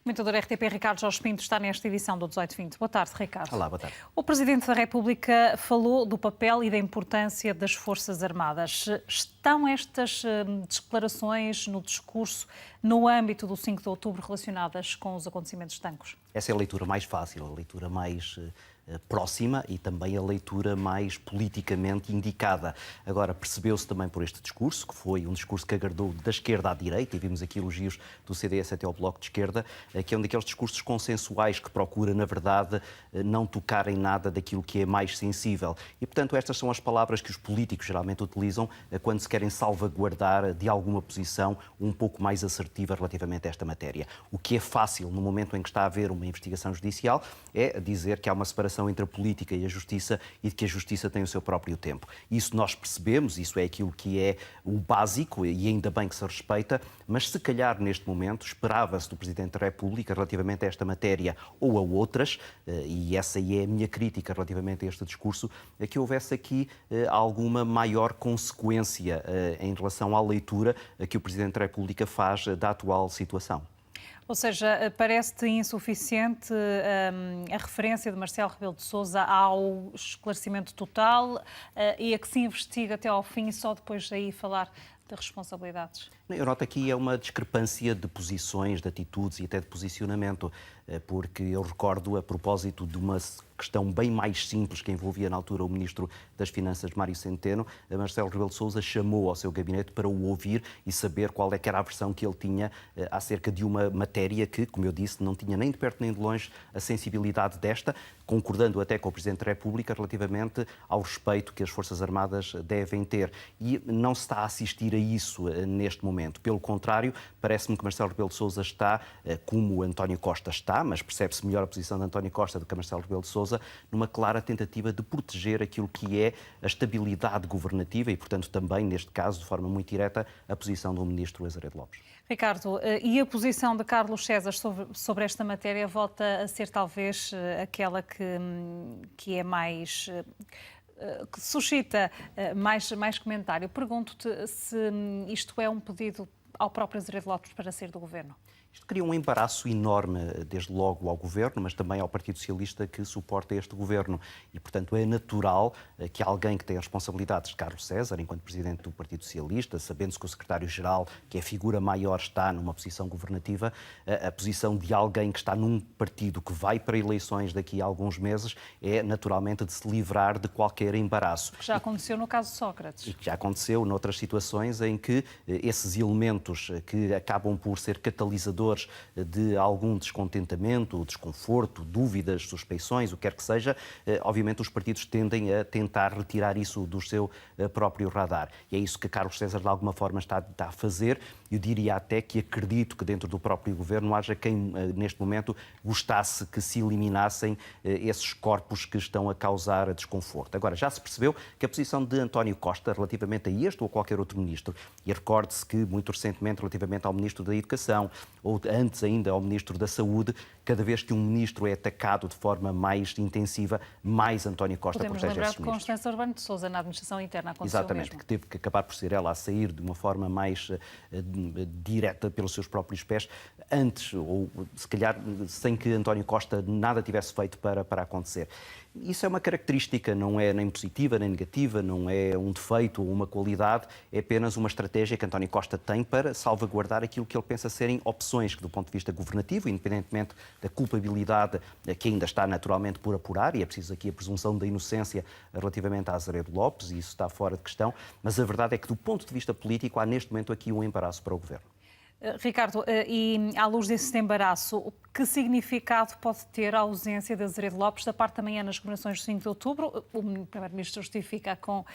Comentador RTP Ricardo Jorge Pinto está nesta edição do 1820. Boa tarde, Ricardo. Olá, boa tarde. O Presidente da República falou do papel e da importância das Forças Armadas. Estão estas declarações no discurso no âmbito do 5 de outubro relacionadas com os acontecimentos de Tancos? Essa é a leitura mais fácil, a leitura mais próxima e também a leitura mais politicamente indicada. Agora, percebeu-se também por este discurso, que foi um discurso que agradou da esquerda à direita, e vimos aqui elogios do CDS até ao Bloco de Esquerda, que é um daqueles discursos consensuais que procura, na verdade, não tocar em nada daquilo que é mais sensível. E, portanto, estas são as palavras que os políticos geralmente utilizam quando se querem salvaguardar de alguma posição um pouco mais assertiva relativamente a esta matéria. O que é fácil no momento em que está a haver uma investigação judicial é dizer que há uma separação entre a política e a justiça e de que a justiça tem o seu próprio tempo. Isso nós percebemos, isso é aquilo que é o básico e ainda bem que se respeita, mas se calhar neste momento esperava-se do Presidente da República relativamente a esta matéria ou a outras, e essa aí é a minha crítica relativamente a este discurso, que houvesse aqui alguma maior consequência em relação à leitura que o Presidente da República faz da atual situação. Ou seja, parece-te insuficiente a referência de Marcelo Rebelo de Sousa ao esclarecimento total e a que se investiga até ao fim e só depois aí falar de responsabilidades? Eu noto aqui é uma discrepância de posições, de atitudes e até de posicionamento, porque eu recordo, a propósito de uma questão bem mais simples que envolvia na altura o Ministro das Finanças, Mário Centeno, Marcelo Rebelo de Sousa chamou ao seu gabinete para o ouvir e saber qual é que era a versão que ele tinha acerca de uma matéria que, como eu disse, não tinha nem de perto nem de longe a sensibilidade desta, concordando até com o Presidente da República relativamente ao respeito que as Forças Armadas devem ter. E não se está a assistir a isso neste momento. Pelo contrário, parece-me que Marcelo Rebelo de Sousa está, como António Costa está, mas percebe-se melhor a posição de António Costa do que a Marcelo Rebelo de Sousa, numa clara tentativa de proteger aquilo que é a estabilidade governativa e, portanto, também, neste caso, de forma muito direta, a posição do Ministro Azeredo Lopes. Ricardo, e a posição de Carlos César sobre esta matéria volta a ser talvez aquela que é mais... que suscita mais comentário. Pergunto-te se isto é um pedido ao próprio Azeredo Lopes para sair do governo. Isto cria um embaraço enorme, desde logo ao Governo, mas também ao Partido Socialista que suporta este Governo. E, portanto, é natural que alguém que tem as responsabilidades de Carlos César, enquanto Presidente do Partido Socialista, sabendo-se que o Secretário-Geral, que é a figura maior, está numa posição governativa, a posição de alguém que está num partido que vai para eleições daqui a alguns meses é, naturalmente, de se livrar de qualquer embaraço. Que já aconteceu no caso de Sócrates. E que já aconteceu noutras situações em que esses elementos que acabam por ser catalisadores de algum descontentamento, desconforto, dúvidas, suspeições, o que quer que seja, obviamente os partidos tendem a tentar retirar isso do seu próprio radar. E é isso que Carlos César, de alguma forma, está a fazer. Eu diria até que acredito que dentro do próprio governo haja quem, neste momento, gostasse que se eliminassem esses corpos que estão a causar desconforto. Agora, já se percebeu que a posição de António Costa, relativamente a este ou a qualquer outro ministro, e recorde-se que, muito recentemente, relativamente ao Ministro da Educação, ou antes ainda ao Ministro da Saúde, cada vez que um ministro é atacado de forma mais intensiva, mais António Costa protege esses ministros. Podemos lembrar de Constância Urbano de Sousa na administração interna aconteceu Exatamente, mesmo. que teve que acabar por ser ela a sair de uma forma mais direta pelos seus próprios pés, antes, ou se calhar sem que António Costa nada tivesse feito para acontecer. Isso é uma característica, não é nem positiva nem negativa, não é um defeito ou uma qualidade, é apenas uma estratégia que António Costa tem para salvaguardar aquilo que ele pensa serem opções que, do ponto de vista governativo, independentemente da culpabilidade que ainda está naturalmente por apurar, e é preciso aqui a presunção da inocência relativamente a Azeredo Lopes, e isso está fora de questão, mas a verdade é que, do ponto de vista político, há neste momento aqui um embaraço para o Governo. Ricardo, e à luz desse embaraço, que significado pode ter a ausência de Azeredo Lopes da parte da manhã nas comemorações de 5 de outubro? O Primeiro-Ministro justifica com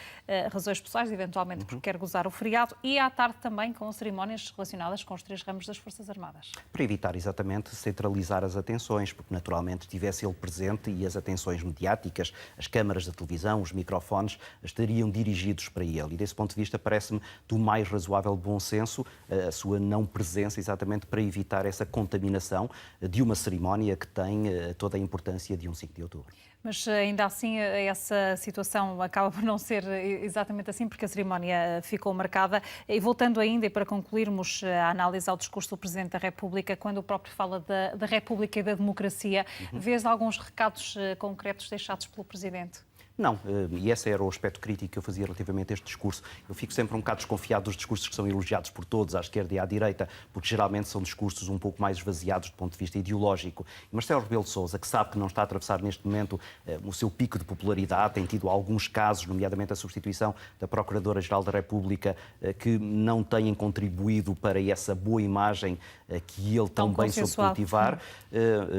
razões pessoais, eventualmente porque quer gozar o feriado, e à tarde também com cerimónias relacionadas com os 3 ramos das Forças Armadas. Para evitar exatamente centralizar as atenções, porque naturalmente estivesse ele presente e as atenções mediáticas, as câmaras da televisão, os microfones, estariam dirigidos para ele. E desse ponto de vista parece-me do mais razoável bom senso a sua não presença, exatamente para evitar essa contaminação de uma cerimónia que tem toda a importância de um 5 de outubro. Mas ainda assim essa situação acaba por não ser exatamente assim, porque a cerimónia ficou marcada. E voltando ainda, e para concluirmos a análise ao discurso do Presidente da República, quando o próprio fala da República e da democracia, vês alguns recados concretos deixados pelo Presidente? Não, e esse era o aspecto crítico que eu fazia relativamente a este discurso. Eu fico sempre um bocado desconfiado dos discursos que são elogiados por todos, à esquerda e à direita, porque geralmente são discursos um pouco mais esvaziados do ponto de vista ideológico. E Marcelo Rebelo de Sousa, que sabe que não está a atravessar neste momento o seu pico de popularidade, tem tido alguns casos, nomeadamente a substituição da Procuradora-Geral da República, que não têm contribuído para essa boa imagem que ele tão bem soube cultivar.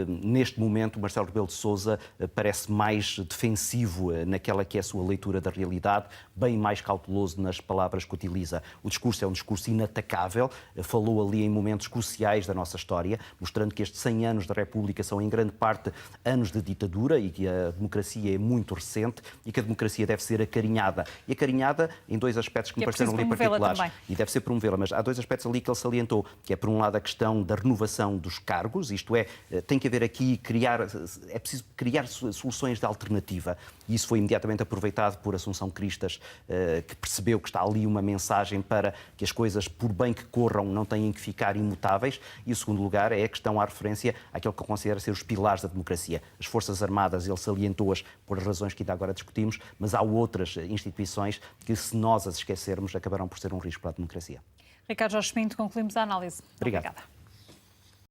Neste momento, Marcelo Rebelo de Sousa parece mais defensivo naquela que é a sua leitura da realidade, bem mais cauteloso nas palavras que utiliza. O discurso é um discurso inatacável, falou ali em momentos cruciais da nossa história, mostrando que estes 100 anos da República são em grande parte anos de ditadura e que a democracia é muito recente e que a democracia deve ser acarinhada. E acarinhada em dois aspectos que me pareceram ali particulares. Também. E deve ser promovê-la, mas há dois aspectos ali que ele salientou, que é por um lado a questão da renovação dos cargos, isto é, tem que haver aqui é preciso criar soluções de alternativa. E isso foi imediatamente aproveitado por Assunção Cristas, que percebeu que está ali uma mensagem para que as coisas, por bem que corram, não têm que ficar imutáveis. E o segundo lugar é a questão à referência àquilo que eu considero ser os pilares da democracia. As Forças Armadas, ele salientou-as por razões que ainda agora discutimos, mas há outras instituições que, se nós as esquecermos, acabarão por ser um risco para a democracia. Ricardo Jorge Pinto, concluímos a análise. Obrigado. Obrigada.